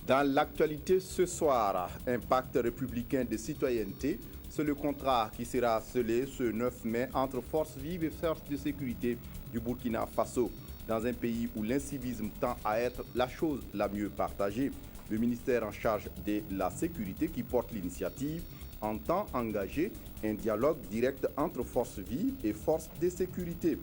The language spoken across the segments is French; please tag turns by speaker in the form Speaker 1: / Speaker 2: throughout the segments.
Speaker 1: Dans l'actualité ce soir, un pacte républicain de citoyenneté, c'est le contrat qui sera scellé ce 9 mai entre forces vives et forces de sécurité du Burkina Faso. Dans un pays où l'incivisme tend à être la chose la mieux partagée, le ministère en charge de la sécurité qui porte l'initiative entend engager un dialogue direct entre forces vives et forces de sécurité.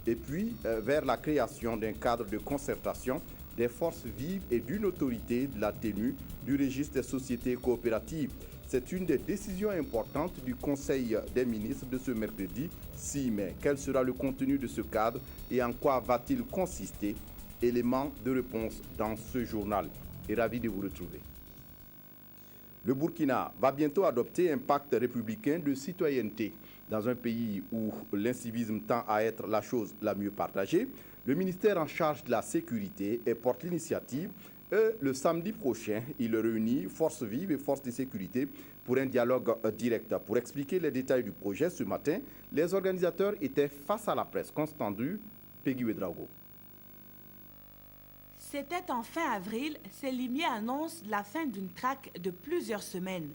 Speaker 1: Et puis, vers la création d'un cadre de concertation des forces vives et d'une autorité de la tenue du registre des sociétés coopératives. C'est une des décisions importantes du Conseil des ministres de ce mercredi 6 mai. Quel sera le contenu de ce cadre et en quoi va-t-il consister? Élément de réponse dans ce journal. Et ravi de vous retrouver. Le Burkina va bientôt adopter un pacte républicain de citoyenneté. Dans un pays où l'incivisme tend à être la chose la mieux partagée, le ministère en charge de la sécurité porte l'initiative. Le samedi prochain, il réunit forces vives et forces de sécurité pour un dialogue direct. Pour expliquer les détails du projet ce matin, les organisateurs étaient face à la presse. Constant Du, Peggy Ouedraogo.
Speaker 2: C'était en fin avril, ces limiers annoncent la fin d'une traque de plusieurs semaines.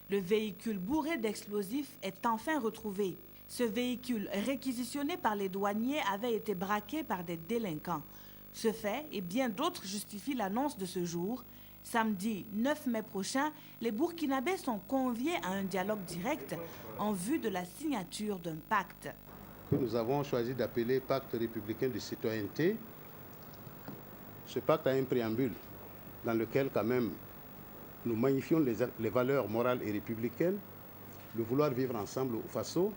Speaker 2: Le véhicule bourré d'explosifs est enfin retrouvé. Ce véhicule réquisitionné par les douaniers avait été braqué par des délinquants. Ce fait et bien d'autres justifient l'annonce de ce jour. Samedi 9 mai prochain, les Burkinabés sont conviés à un dialogue direct en vue de la signature d'un pacte.
Speaker 3: Nous avons choisi d'appeler Pacte républicain de citoyenneté. Ce pacte a un préambule dans lequel quand même nous magnifions les valeurs morales et républicaines, le vouloir vivre ensemble au Faso,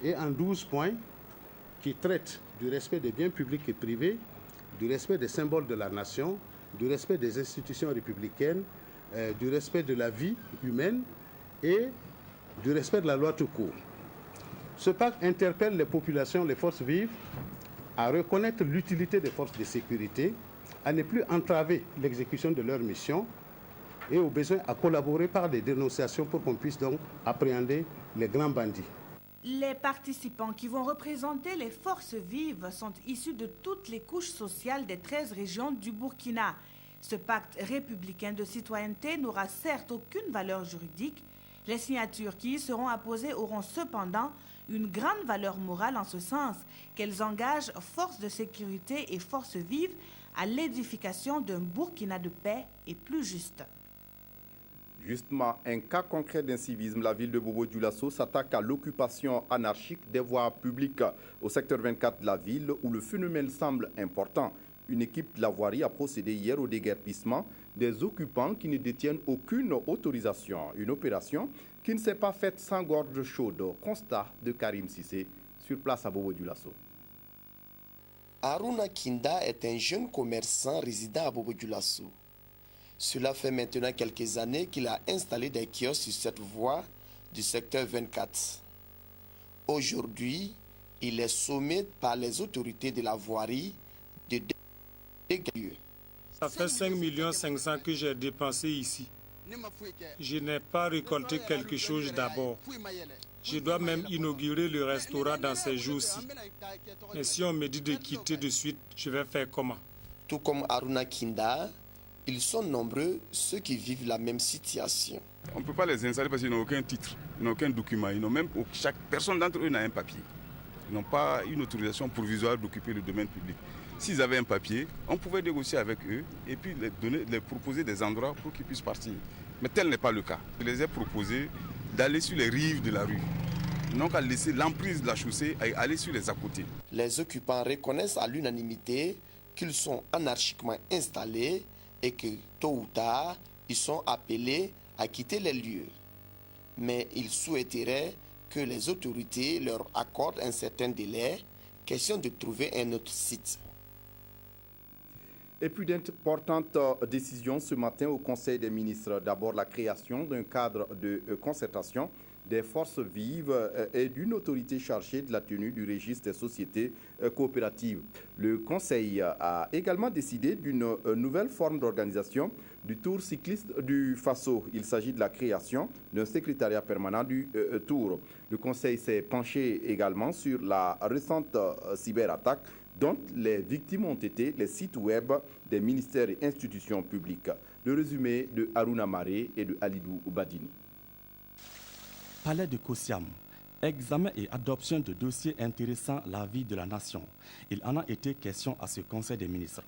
Speaker 3: et en 12 points qui traitent du respect des biens publics et privés, du respect des symboles de la nation, du respect des institutions républicaines, du respect de la vie humaine et du respect de la loi tout court. Ce pacte interpelle les populations, les forces vives, à reconnaître l'utilité des forces de sécurité, à ne plus entraver l'exécution de leur mission et au besoin à collaborer par des dénonciations pour qu'on puisse donc appréhender les grands bandits.
Speaker 2: Les participants qui vont représenter les forces vives sont issus de toutes les couches sociales des 13 régions du Burkina. Ce pacte républicain de citoyenneté n'aura certes aucune valeur juridique. Les signatures qui y seront apposées auront cependant une grande valeur morale en ce sens qu'elles engagent forces de sécurité et forces vives à l'édification d'un Burkina de paix et plus juste.
Speaker 1: Justement, un cas concret d'incivisme, la ville de Bobo-Dioulasso s'attaque à l'occupation anarchique des voies publiques au secteur 24 de la ville où le phénomène semble important. Une équipe de la voirie a procédé hier au déguerpissement des occupants qui ne détiennent aucune autorisation. Une opération qui ne s'est pas faite sans gorge chaude. Constat de Karim Sissé sur place à Bobo-Dioulasso.
Speaker 4: Aruna Kinda est un jeune commerçant résident à Bobo-Dioulasso. Cela fait maintenant quelques années qu'il a installé des kiosques sur cette voie du secteur 24. Aujourd'hui, il est sommé par les autorités de la voirie de dégager.
Speaker 5: Ça fait 5 500 000 que j'ai dépensé ici. Je n'ai pas récolté quelque chose d'abord. Je dois même inaugurer le restaurant dans ces jours-ci. Mais si on me dit de quitter de suite, je vais faire comment?
Speaker 4: Tout comme Aruna Kinda, ils sont nombreux ceux qui vivent la même situation.
Speaker 6: On ne peut pas les installer parce qu'ils n'ont aucun titre, ils n'ont aucun document. Ils n'ont même, chaque personne d'entre eux n'a un papier. Ils n'ont pas une autorisation provisoire d'occuper le domaine public. S'ils avaient un papier, on pouvait négocier avec eux et puis les proposer des endroits pour qu'ils puissent partir. Mais tel n'est pas le cas. Je les ai proposé d'aller sur les rives de la rue. Non qu'à laisser l'emprise de la chaussée et aller sur les à côté.
Speaker 4: Les occupants reconnaissent à l'unanimité qu'ils sont anarchiquement installés et que tôt ou tard, ils sont appelés à quitter les lieux. Mais ils souhaiteraient que les autorités leur accordent un certain délai, question de trouver un autre site.
Speaker 1: Et puis d'importantes décisions ce matin au Conseil des ministres. D'abord la création d'un cadre de concertation des forces vives et d'une autorité chargée de la tenue du registre des sociétés coopératives. Le Conseil a également décidé d'une nouvelle forme d'organisation du Tour cycliste du Faso. Il s'agit de la création d'un secrétariat permanent du Tour. Le Conseil s'est penché également sur la récente cyberattaque dont les victimes ont été les sites web des ministères et institutions publiques. Le résumé de Haruna Maré et de Alidou Badini.
Speaker 7: Palais de Kosiam. Examen et adoption de dossiers intéressant la vie de la nation. Il en a été question à ce Conseil des ministres.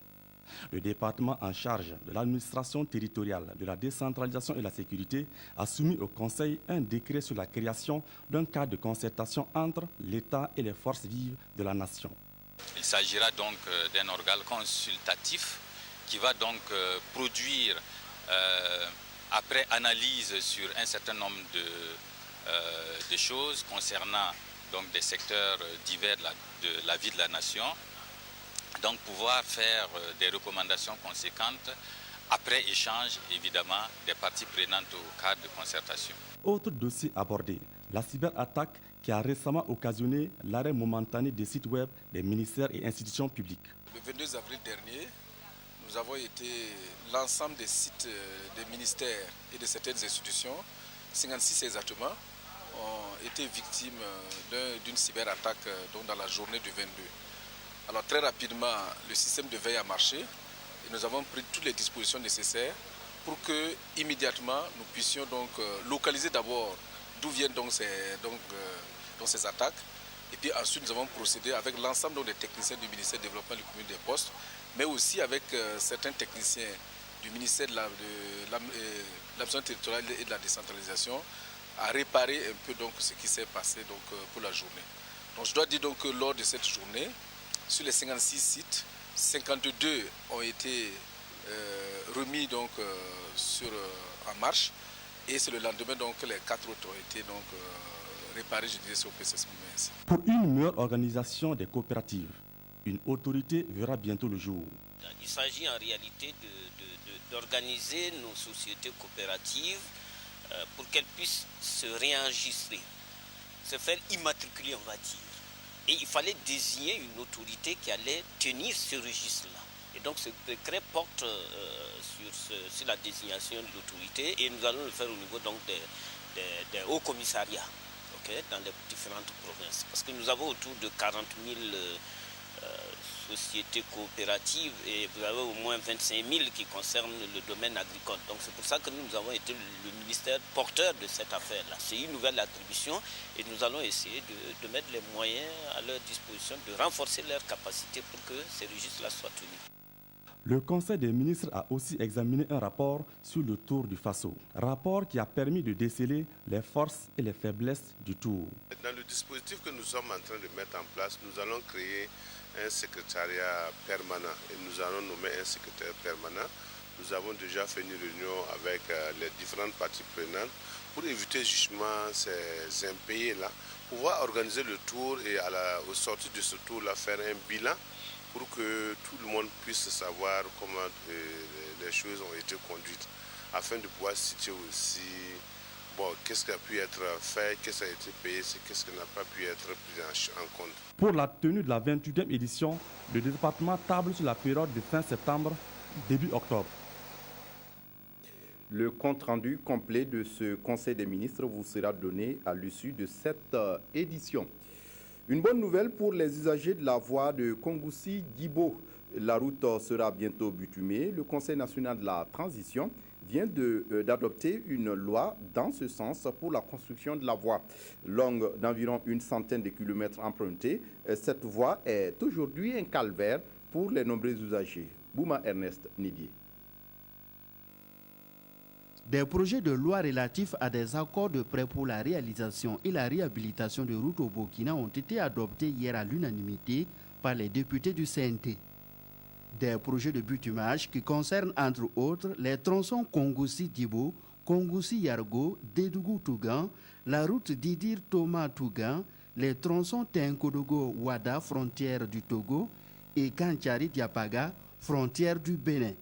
Speaker 7: Le département en charge de l'administration territoriale, de la décentralisation et de la sécurité a soumis au Conseil un décret sur la création d'un cadre de concertation entre l'État et les forces vives de la nation.
Speaker 8: Il s'agira donc d'un organe consultatif qui va donc produire, après analyse sur un certain nombre de choses concernant donc des secteurs divers de la vie de la nation, donc pouvoir faire des recommandations conséquentes après échange évidemment des parties prenantes au cadre de concertation.
Speaker 7: Autre dossier abordé, la cyberattaque qui a récemment occasionné l'arrêt momentané des sites web des ministères et institutions publiques.
Speaker 9: Le 22 avril dernier, nous avons été, l'ensemble des sites des ministères et de certaines institutions, 56 exactement, ont été victimes d'une cyberattaque dans la journée du 22. Alors très rapidement, le système de veille a marché et nous avons pris toutes les dispositions nécessaires pour que immédiatement nous puissions donc localiser d'abord d'où viennent donc ces attaques. Et puis ensuite nous avons procédé avec l'ensemble des techniciens du ministère du Développement des communes et des postes, mais aussi avec certains techniciens du ministère de l'administration territoriale et de la décentralisation à réparer un peu donc ce qui s'est passé donc pour la journée. Donc je dois dire donc que lors de cette journée, sur les 56 sites, 52 ont été remis donc en marche et c'est le lendemain donc les 4 autres ont été donc réparés, je dirais, sur PCS.
Speaker 7: Pour une meilleure organisation des coopératives, une autorité verra bientôt le jour.
Speaker 10: Il s'agit en réalité d'organiser nos sociétés coopératives pour qu'elles puissent se réenregistrer, se faire immatriculer, on va dire. Et il fallait désigner une autorité qui allait tenir ce registre-là. Et donc ce décret porte sur la désignation de l'autorité et nous allons le faire au niveau donc des hauts commissariats, dans les différentes provinces. Parce que nous avons autour de 40 000 sociétés coopératives et vous avez au moins 25 000 qui concernent le domaine agricole. Donc c'est pour ça que nous avons été le ministère porteur de cette affaire-là. C'est une nouvelle attribution et nous allons essayer de mettre les moyens à leur disposition, de renforcer leurs capacités pour que ces registres-là soient tenus.
Speaker 7: Le Conseil des ministres a aussi examiné un rapport sur le Tour du Faso. Rapport qui a permis de déceler les forces et les faiblesses du Tour.
Speaker 11: Dans le dispositif que nous sommes en train de mettre en place, nous allons créer un secrétariat permanent et nous allons nommer un secrétaire permanent. Nous avons déjà fait une réunion avec les différentes parties prenantes pour éviter justement ces impayés-là, pouvoir organiser le tour et au sortir de ce tour-là faire un bilan pour que tout le monde puisse savoir comment les choses ont été conduites, afin de pouvoir situer aussi qu'est-ce qui a pu être fait, qu'est-ce qui a été payé, qu'est-ce qui n'a pas pu être pris en compte.
Speaker 7: Pour la tenue de la 28e édition, le département table sur la période de fin septembre, début octobre.
Speaker 1: Le compte-rendu complet de ce Conseil des ministres vous sera donné à l'issue de cette édition. Une bonne nouvelle pour les usagers de la voie de Kongoussi-Guibo. La route sera bientôt bitumée. Le Conseil national de la transition vient d'adopter une loi dans ce sens pour la construction de la voie. Longue d'environ une centaine de kilomètres empruntés, cette voie est aujourd'hui un calvaire pour les nombreux usagers. Bouma Ernest Nidier.
Speaker 12: Des projets de loi relatifs à des accords de prêt pour la réalisation et la réhabilitation de routes au Burkina ont été adoptés hier à l'unanimité par les députés du CNT. Des projets de bitumage qui concernent entre autres les tronçons Kongoussi-Dibo, Kongoussi-Yargo, Dédougou-Tougan, la route Didir-Thomas-Tougan, les tronçons Tenkodogo-Wada, frontière du Togo, et Kantiari-Diapaga, frontière du Bénin.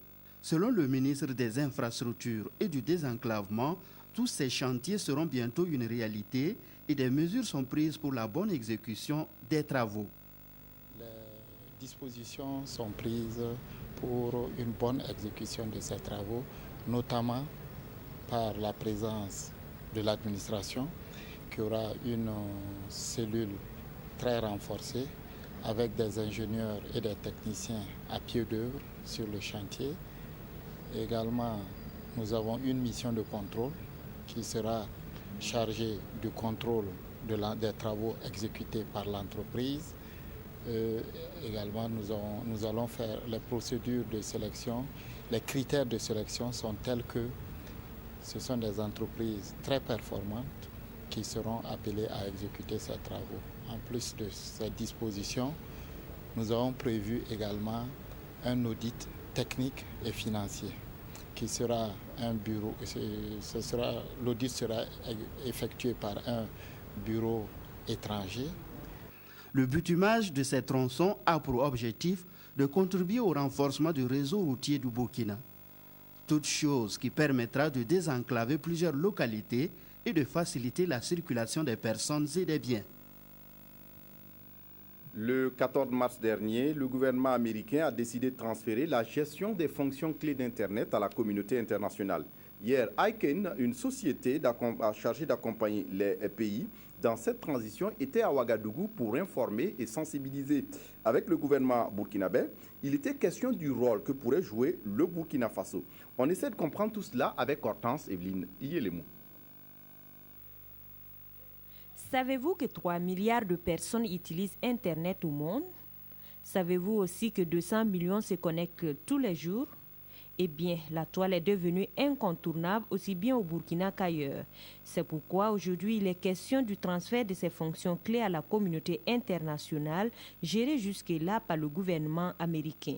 Speaker 12: Selon le ministre des Infrastructures et du Désenclavement, tous ces chantiers seront bientôt une réalité et des mesures sont prises pour la bonne exécution des travaux.
Speaker 13: Les dispositions sont prises pour une bonne exécution de ces travaux, notamment par la présence de l'administration qui aura une cellule très renforcée avec des ingénieurs et des techniciens à pied d'œuvre sur le chantier. Également nous avons une mission de contrôle qui sera chargée du contrôle des travaux exécutés par l'entreprise. Également, nous allons faire les procédures de sélection. Les critères de sélection sont tels que ce sont des entreprises très performantes qui seront appelées à exécuter ces travaux. En plus de ces dispositions, nous avons prévu également un audit technique et financier qui sera un bureau. L'audit sera effectué par un bureau étranger.
Speaker 12: Le bitumage de ces tronçons a pour objectif de contribuer au renforcement du réseau routier du Burkina. Toute chose qui permettra de désenclaver plusieurs localités et de faciliter la circulation des personnes et des biens.
Speaker 1: Le 14 mars dernier, le gouvernement américain a décidé de transférer la gestion des fonctions clés d'Internet à la communauté internationale. Hier, ICANN, une société chargée d'accompagner les pays dans cette transition, était à Ouagadougou pour informer et sensibiliser. Avec le gouvernement burkinabé, il était question du rôle que pourrait jouer le Burkina Faso. On essaie de comprendre tout cela avec Hortense Evelyne Iyelemou.
Speaker 14: Savez-vous que 3 milliards de personnes utilisent Internet au monde? Savez-vous aussi que 200 millions se connectent tous les jours? Eh bien, la toile est devenue incontournable aussi bien au Burkina qu'ailleurs. C'est pourquoi aujourd'hui, il est question du transfert de ces fonctions clés à la communauté internationale, gérée jusque-là par le gouvernement américain.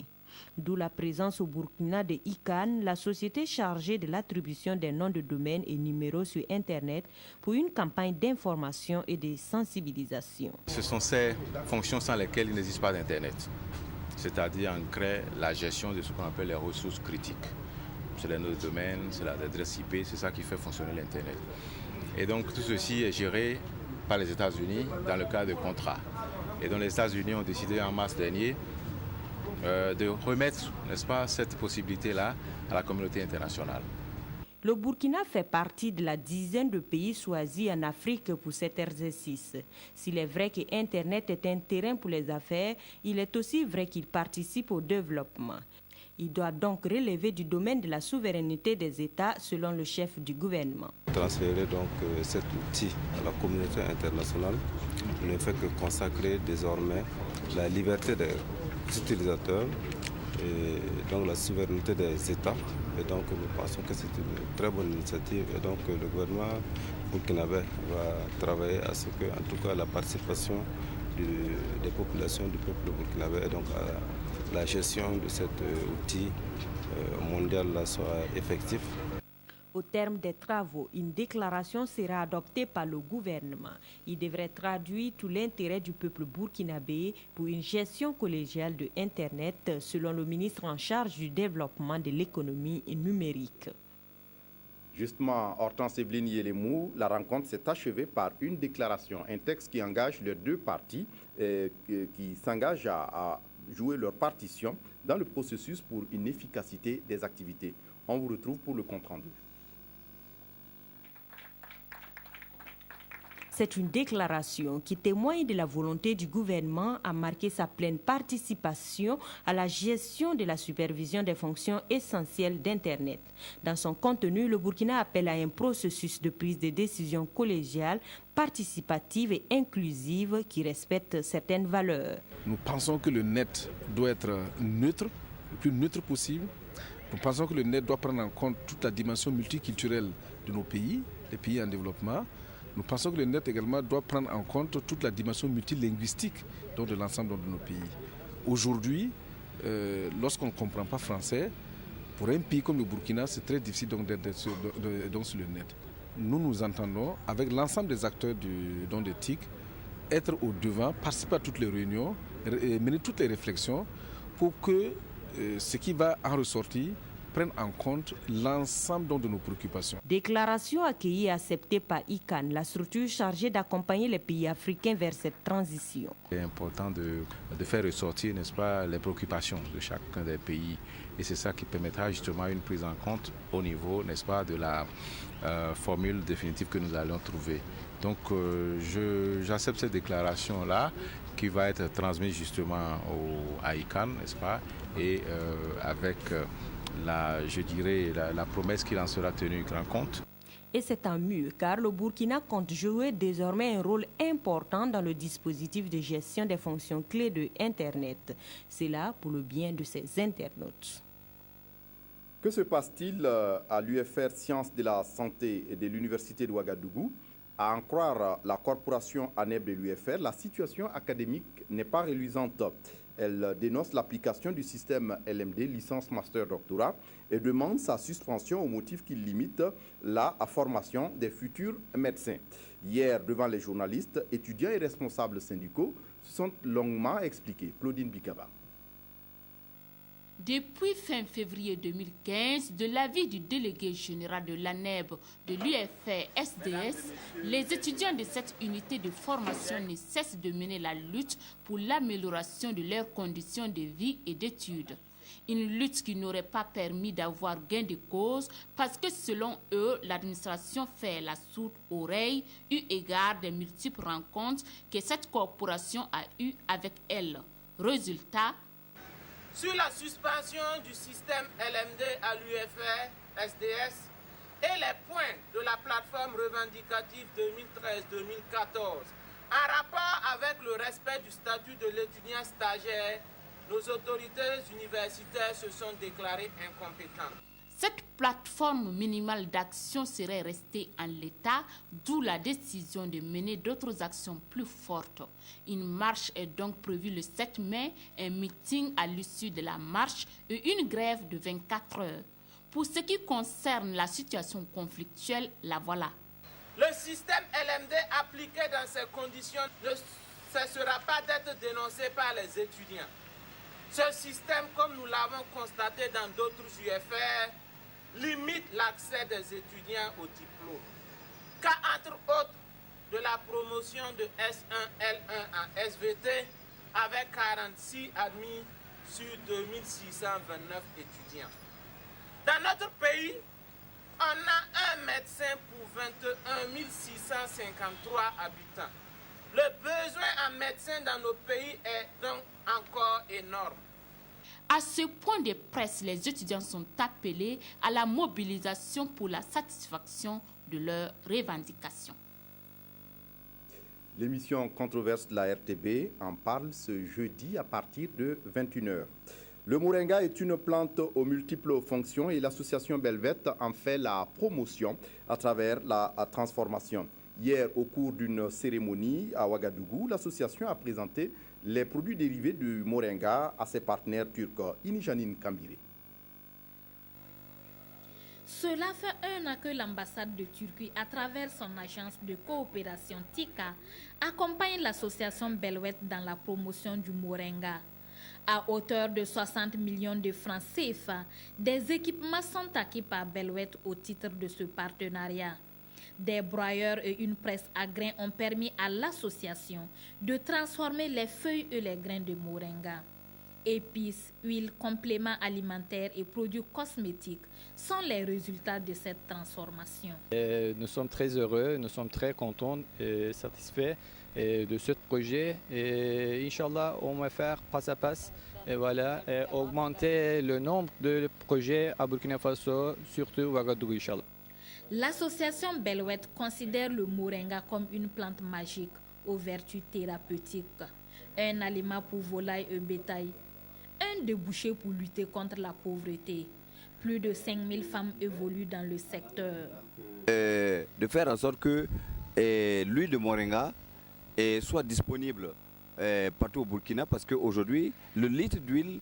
Speaker 14: D'où la présence au Burkina de ICANN, la société chargée de l'attribution des noms de domaine et numéros sur Internet pour une campagne d'information et de sensibilisation.
Speaker 15: Ce sont ces fonctions sans lesquelles il n'existe pas d'Internet. C'est-à-dire on crée la gestion de ce qu'on appelle les ressources critiques. C'est les noms de domaine, c'est l'adresse IP, c'est ça qui fait fonctionner l'Internet. Et donc tout ceci est géré par les États-Unis dans le cadre de contrats. Et donc les États-Unis ont décidé en mars dernier de remettre, n'est-ce pas, cette possibilité-là à la communauté internationale.
Speaker 14: Le Burkina fait partie de la dizaine de pays choisis en Afrique pour cet exercice. S'il est vrai que Internet est un terrain pour les affaires, il est aussi vrai qu'il participe au développement. Il doit donc relever du domaine de la souveraineté des États, selon le chef du gouvernement.
Speaker 16: Transférer donc cet outil à la communauté internationale ne fait que consacrer désormais la liberté des utilisateurs et donc la souveraineté des États. Et donc nous pensons que c'est une très bonne initiative et donc le gouvernement burkinabé va travailler à ce que, en tout cas, la participation des populations du peuple burkinabé et donc à la gestion de cet outil mondial là soit effectif.
Speaker 14: Au terme des travaux, une déclaration sera adoptée par le gouvernement. Il devrait traduire tout l'intérêt du peuple burkinabé pour une gestion collégiale de Internet, selon le ministre en charge du développement de l'économie numérique.
Speaker 1: Justement, Hortense Evelyne Iyelemou, la rencontre s'est achevée par une déclaration, un texte qui engage les deux parties, qui s'engagent à jouer leur partition dans le processus pour une efficacité des activités. On vous retrouve pour le compte-rendu.
Speaker 14: C'est une déclaration qui témoigne de la volonté du gouvernement à marquer sa pleine participation à la gestion de la supervision des fonctions essentielles d'Internet. Dans son contenu, le Burkina appelle à un processus de prise de décision collégiale, participative et inclusive qui respecte certaines valeurs.
Speaker 9: Nous pensons que le net doit être neutre, le plus neutre possible. Nous pensons que le net doit prendre en compte toute la dimension multiculturelle de nos pays, les pays en développement. Nous pensons que le net également doit prendre en compte toute la dimension multilinguistique de l'ensemble de nos pays. Aujourd'hui, lorsqu'on ne comprend pas français, pour un pays comme le Burkina, c'est très difficile d'être sur le net. Nous entendons, avec l'ensemble des acteurs d'éthique, être au devant, participer à toutes les réunions, mener toutes les réflexions pour que ce qui va en ressortir prennent en compte l'ensemble de nos préoccupations.
Speaker 14: Déclaration accueillie et acceptée par ICANN, la structure chargée d'accompagner les pays africains vers cette transition.
Speaker 15: C'est important de faire ressortir, n'est-ce pas, les préoccupations de chacun des pays. Et c'est ça qui permettra justement une prise en compte au niveau, n'est-ce pas, de la formule définitive que nous allons trouver. Donc j'accepte cette déclaration-là qui va être transmise justement à ICANN, n'est-ce pas, et avec la promesse qu'il en sera tenu grand compte.
Speaker 14: Et c'est tant mieux, car le Burkina compte jouer désormais un rôle important dans le dispositif de gestion des fonctions clés de Internet. C'est là pour le bien de ses internautes.
Speaker 1: Que se passe-t-il à l'UFR Sciences de la Santé et de l'Université de Ouagadougou? À en croire la corporation ANEB de l'UFR, la situation académique n'est pas reluisante. Elle dénonce l'application du système LMD, licence master doctorat, et demande sa suspension au motif qu'il limite la formation des futurs médecins. Hier, devant les journalistes, étudiants et responsables syndicaux se sont longuement expliqués. Claudine Bikaba.
Speaker 17: Depuis fin février 2015, de l'avis du délégué général de l'ANEB de l'UFR-SDS, les étudiants de cette unité de formation ne cessent de mener la lutte pour l'amélioration de leurs conditions de vie et d'études. Une lutte qui n'aurait pas permis d'avoir gain de cause parce que selon eux, l'administration fait la sourde oreille eu égard des multiples rencontres que cette corporation a eues avec elle. Résultat,
Speaker 18: sur la suspension du système LMD à l'UFR-SDS et les points de la plateforme revendicative 2013-2014 en rapport avec le respect du statut de l'étudiant stagiaire, nos autorités universitaires se sont déclarées incompétentes.
Speaker 17: Cette plateforme minimale d'action serait restée en l'état, d'où la décision de mener d'autres actions plus fortes. Une marche est donc prévue le 7 mai, un meeting à l'issue de la marche et une grève de 24 heures. Pour ce qui concerne la situation conflictuelle, la voilà.
Speaker 18: Le système LMD appliqué dans ces conditions ne cessera pas d'être dénoncé par les étudiants. Ce système, comme nous l'avons constaté dans d'autres UFR, limite l'accès des étudiants au diplôme. Car entre autres, de la promotion de S1, L1 en SVT avec 46 admis sur 2629 étudiants. Dans notre pays, on a un médecin pour 21 653 habitants. Le besoin en médecins dans nos pays est donc encore énorme.
Speaker 17: À ce point de presse, les étudiants sont appelés à la mobilisation pour la satisfaction de leurs revendications.
Speaker 1: L'émission Controverse de la RTB en parle ce jeudi à partir de 21h. Le moringa est une plante aux multiples fonctions et l'association Belvette en fait la promotion à travers la transformation. Hier, au cours d'une cérémonie à Ouagadougou, l'association a présenté les produits dérivés du moringa à ses partenaires turcs. Inijanine Kambire.
Speaker 19: Cela fait un an que l'ambassade de Turquie, à travers son agence de coopération TICA, accompagne l'association Belvette dans la promotion du moringa. À hauteur de 60 millions de francs CFA, des équipements sont acquis par Belvette au titre de ce partenariat. Des broyeurs et une presse à grains ont permis à l'association de transformer les feuilles et les grains de moringa. Épices, huiles, compléments alimentaires et produits cosmétiques sont les résultats de cette transformation.
Speaker 20: Nous sommes très heureux, nous sommes très contents et satisfaits de ce projet. Et Inch'Allah, on va faire pas à pas et voilà, augmenter le nombre de projets à Burkina Faso, surtout Ouagadougou, Inch'Allah.
Speaker 19: L'association Belvette considère le moringa comme une plante magique aux vertus thérapeutiques, un aliment pour volailles et bétail, un débouché pour lutter contre la pauvreté. Plus de 5000 femmes évoluent dans le secteur.
Speaker 21: De faire en sorte que l'huile de moringa soit disponible partout au Burkina, parce qu'aujourd'hui, le litre d'huile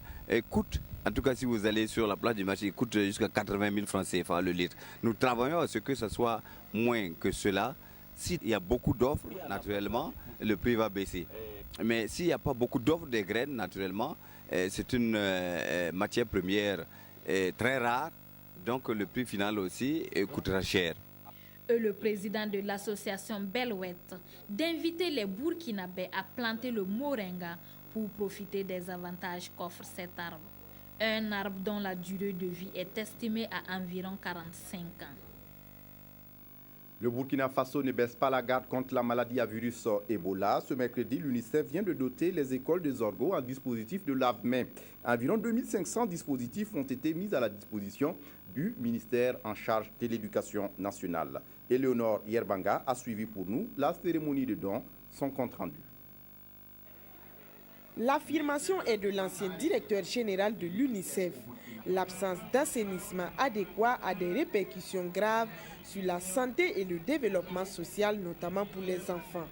Speaker 21: coûte, en tout cas si vous allez sur la place du marché, il coûte jusqu'à 80 000 francs CFA le litre. Nous travaillons à ce que ce soit moins que cela. S'il y a beaucoup d'offres, naturellement, le prix va baisser. Mais s'il n'y a pas beaucoup d'offres de graines, naturellement, c'est une matière première très rare, donc le prix final aussi coûtera cher.
Speaker 19: Et le président de l'association Belvette d'inviter les Burkinabés à planter le moringa pour profiter des avantages qu'offre cet arbre. Un arbre dont la durée de vie est estimée à environ 45 ans.
Speaker 1: Le Burkina Faso ne baisse pas la garde contre la maladie à virus Ebola. Ce mercredi, l'UNICEF vient de doter les écoles de Zorgo en dispositif de lave-mains. Environ 2500 dispositifs ont été mis à la disposition du ministère en charge de l'éducation nationale. Éléonore Yerbanga a suivi pour nous la cérémonie de don, son compte rendu.
Speaker 3: L'affirmation est de l'ancien directeur général de l'UNICEF. L'absence d'assainissement adéquat a des répercussions graves sur la santé et le développement social, notamment pour les enfants.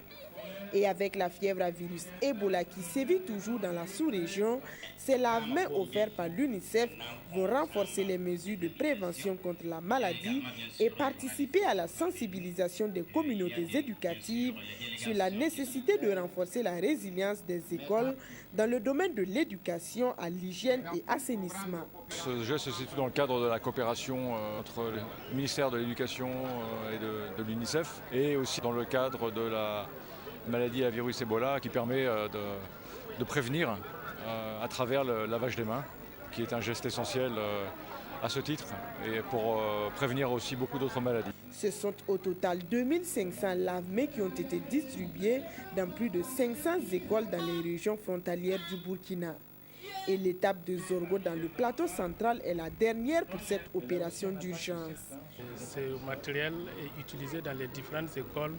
Speaker 3: Et avec la fièvre à virus Ebola qui sévit toujours dans la sous-région, ces lave-mains offerts par l'UNICEF vont renforcer les mesures de prévention contre la maladie et participer à la sensibilisation des communautés éducatives sur la nécessité de renforcer la résilience des écoles dans le domaine de l'éducation à l'hygiène et assainissement.
Speaker 22: Ce geste se situe dans le cadre de la coopération entre le ministère de l'Éducation et de l'UNICEF et aussi dans le cadre de la maladie à virus Ebola qui permet de prévenir à travers le lavage des mains, qui est un geste essentiel à ce titre et pour prévenir aussi beaucoup d'autres maladies.
Speaker 3: Ce sont au total 2500 lave-mains qui ont été distribués dans plus de 500 écoles dans les régions frontalières du Burkina. Et l'étape de Zorgo dans le plateau central est la dernière pour cette opération d'urgence.
Speaker 23: Ce matériel est utilisé dans les différentes écoles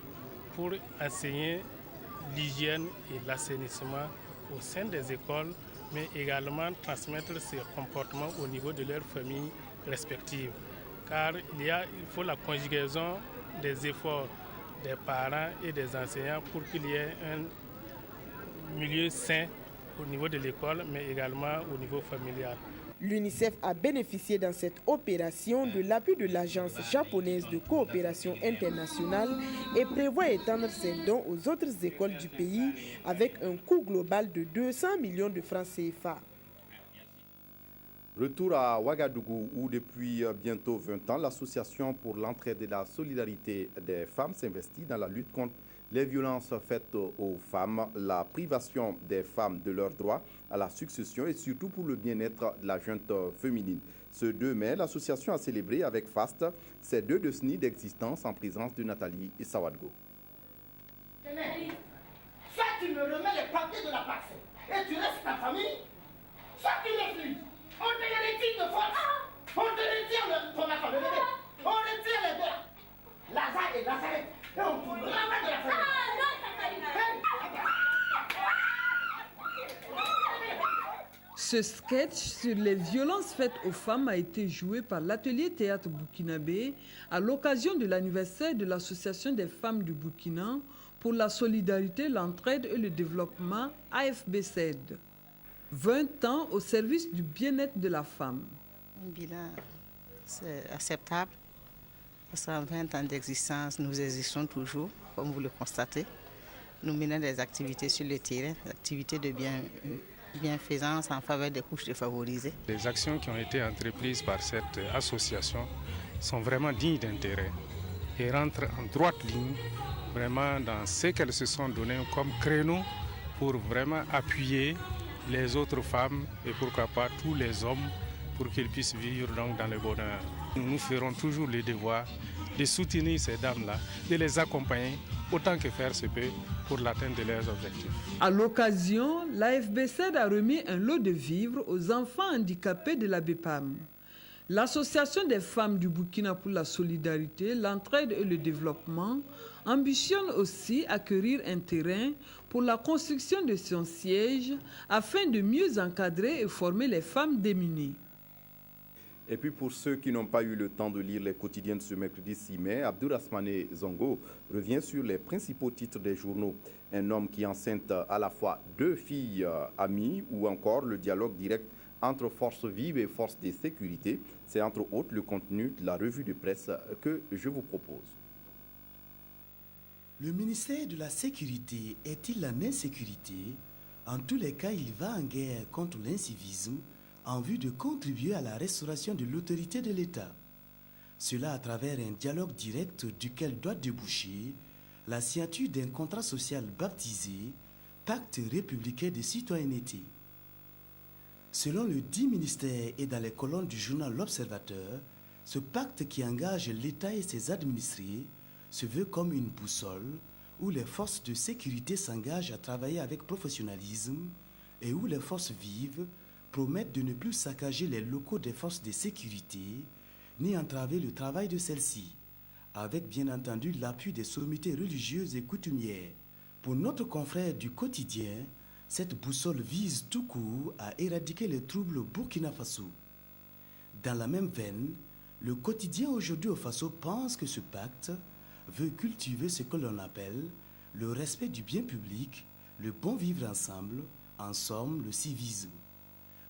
Speaker 23: pour enseigner l'hygiène et l'assainissement au sein des écoles, mais également transmettre ces comportements au niveau de leurs familles respectives. Car il faut la conjugaison des efforts des parents et des enseignants pour qu'il y ait un milieu sain au niveau de l'école, mais également au niveau familial.
Speaker 3: L'UNICEF a bénéficié dans cette opération de l'appui de l'Agence japonaise de coopération internationale et prévoit étendre ses dons aux autres écoles du pays avec un coût global de 200 millions de francs CFA.
Speaker 1: Retour à Ouagadougou où depuis bientôt 20 ans, l'Association pour l'entraide et la solidarité des femmes s'investit dans la lutte contre les violences faites aux femmes, la privation des femmes de leurs droits à la succession et surtout pour le bien-être de la junte féminine. Ce 2 mai, l'association a célébré avec faste ses 2 décennies d'existence en présence de Nathalie Sawadgo.
Speaker 24: Tenez, soit tu me remets les papiers de la parcelle et tu restes ta famille, soit tu refuses. On te les retire de force, on te retire ton affaire, le bébé, on retire les deux, Lazare et Lazare. Et on te ramène de la famille.
Speaker 25: Ce sketch sur les violences faites aux femmes a été joué par l'atelier théâtre burkinabé à l'occasion de l'anniversaire de l'Association des femmes du Burkina pour la solidarité, l'entraide et le développement AFB-SED. 20 ans au service du bien-être de la femme.
Speaker 26: Un bilan, c'est acceptable. Parce qu'en 20 ans d'existence, nous existons toujours, comme vous le constatez. Nous menons des activités sur le terrain, des activités de bienfaisance en faveur des couches défavorisées.
Speaker 23: Les actions qui ont été entreprises par cette association sont vraiment dignes d'intérêt et rentrent en droite ligne vraiment dans ce qu'elles se sont données comme créneau pour vraiment appuyer les autres femmes et pourquoi pas tous les hommes pour qu'ils puissent vivre donc dans le bonheur. Nous ferons toujours le devoir de soutenir ces dames-là, de les accompagner autant que faire se peut pour l'atteinte de leurs objectifs.
Speaker 25: À l'occasion, l'AFB-SED a remis un lot de vivres aux enfants handicapés de la BEPAM. L'Association des femmes du Burkina pour la solidarité, l'entraide et le développement ambitionne aussi acquérir un terrain pour la construction de son siège afin de mieux encadrer et former les femmes démunies.
Speaker 1: Et puis pour ceux qui n'ont pas eu le temps de lire les quotidiens de ce mercredi 6 mai, Abdourahmane Zongo revient sur les principaux titres des journaux. Un homme qui enceinte à la fois 2 filles amies ou encore le dialogue direct entre forces vives et forces de sécurité. C'est entre autres le contenu de la revue de presse que je vous propose.
Speaker 27: Le ministère de la Sécurité est-il en insécurité? En tous les cas, il va en guerre contre l'incivisme en vue de contribuer à la restauration de l'autorité de l'État. Cela à travers un dialogue direct duquel doit déboucher la signature d'un contrat social baptisé Pacte républicain de citoyenneté. Selon le dit ministère et dans les colonnes du journal L'Observateur, ce pacte qui engage l'État et ses administrés se veut comme une boussole où les forces de sécurité s'engagent à travailler avec professionnalisme et où les forces vives promettent de ne plus saccager les locaux des forces de sécurité ni entraver le travail de celles-ci, avec bien entendu l'appui des sommités religieuses et coutumières. Pour notre confrère du quotidien, cette boussole vise tout court à éradiquer les troubles au Burkina Faso. Dans la même veine, le quotidien aujourd'hui au Faso pense que ce pacte veut cultiver ce que l'on appelle le respect du bien public, le bon vivre ensemble, en somme le civisme.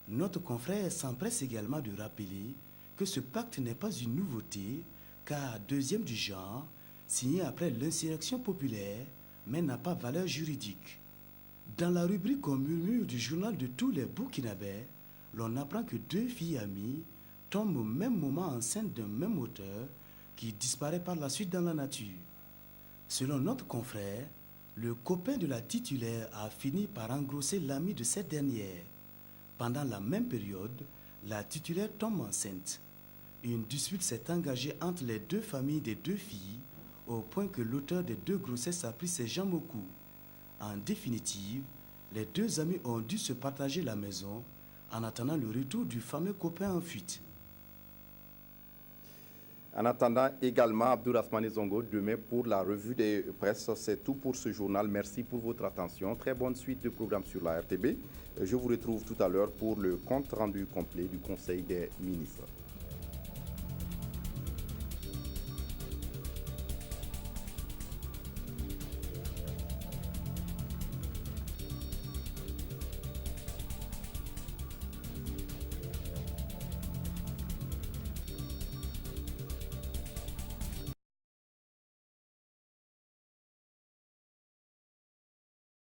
Speaker 27: Notre confrère s'empresse également de rappeler que ce pacte n'est pas une nouveauté, car deuxième du genre, signé après l'insurrection populaire, mais n'a pas valeur juridique. Dans la rubrique au murmure du journal de tous les Burkinabés, l'on apprend que 2 filles amies tombent au même moment enceintes d'un même auteur qui disparaît par la suite dans la nature. Selon notre confrère, le copain de la titulaire a fini par engrosser l'ami de cette dernière. Pendant la même période, la titulaire tombe enceinte. Une dispute s'est engagée entre les 2 familles des 2 filles, au point que l'auteur des 2 grossesses a pris ses jambes au cou. En définitive, les 2 amis ont dû se partager la maison en attendant le retour du fameux copain en fuite.
Speaker 1: En attendant également Abdourahmane Zongo demain pour la revue des presse. C'est tout pour ce journal. Merci pour votre attention. Très bonne suite de programme sur la RTB. Je vous retrouve tout à l'heure pour le compte rendu complet du Conseil des ministres.